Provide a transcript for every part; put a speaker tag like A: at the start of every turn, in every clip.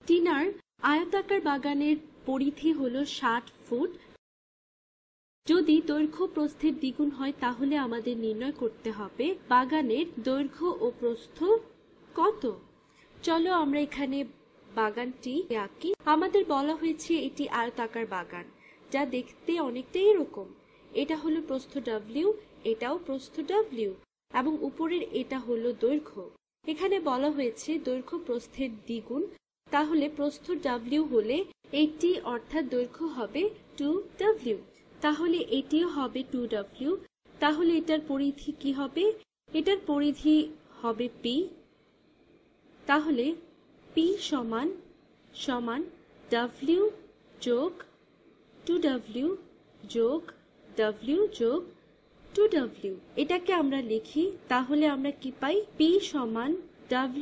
A: টিনার আয়তাকার বাগানের পরিধি হলো 60 ফুট। যদি দৈর্ঘ্য প্রস্থের দ্বিগুণ হয় তাহলে আমাদের নির্ণয় করতে হবে বাগানের দৈর্ঘ্য ও প্রস্থ কত। চলো আমরা এখানে বাগানটি আঁকি। আমাদের বলা হয়েছে এটি আয়তাকার বাগান, যা দেখতে অনেকটাই এরকম। এটা হলো প্রস্থ W, এটাও প্রস্থ W, এবং উপরের এটা হলো দৈর্ঘ্য। এখানে বলা হয়েছে দৈর্ঘ্য প্রস্থের দ্বিগুণ, তাহলে প্রস্থ W হলে এটি অর্থাৎ দৈর্ঘ্য হবে 2W, তাহলে এটিও হবে 2W। তাহলে এটার পরিধি কি হবে? এটার পরিধি হবে P। তাহলে P সমান সমান W যোগ 2W যোগ W যোগ 2W। এটাকে আমরা লিখি, তাহলে আমরা কি পাই? P সমান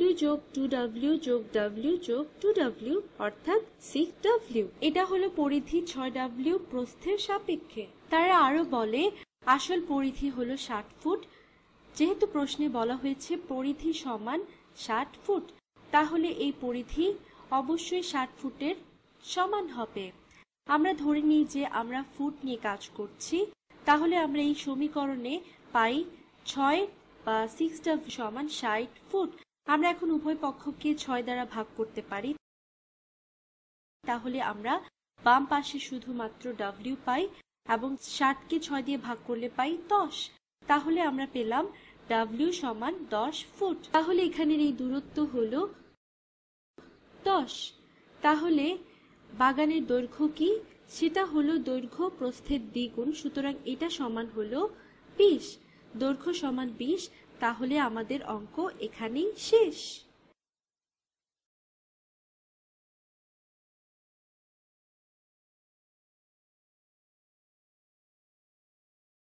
A: W যোগ 2W যোগ W যোগ 2W অর্থাৎ 6W। এটা হলো পরিধি 6W প্রস্থের সাপেক্ষে। তারা আরো বলে আসল পরিধি হলো 60 ফুট। যেহেতু প্রশ্নে বলা হয়েছে পরিধি সমান 60 ফুট, তাহলে এই পরিধি অবশ্যই 60 ফুটের সমান হবে। আমরা ধরে নিই যে আমরা ফুট নিয়ে কাজ করছি, তাহলে আমরা এই সমীকরণে পাই 6 বা 6W সমান 60 ফুট। আমরা এখন উভয় পক্ষকে 6 দ্বারা ভাগ করতে পারি, তাহলে আমরা বাম পাশে শুধুমাত্র W পাই এবং 60 কে 6 দিয়ে ভাগ করলে পাই 10। তাহলে আমরা পেলাম W সমান 10 ফুট। তাহলে এখানের এই দূরত্ব হলো 10। তাহলে বাগানের দৈর্ঘ্য কি? সেটা হলো দৈর্ঘ্য প্রস্থের দ্বিগুণ, সুতরাং এটা সমান হলো 20। দৈর্ঘ্য সমান 20। তাহলে আমাদের অঙ্ক এখানেই শেষ।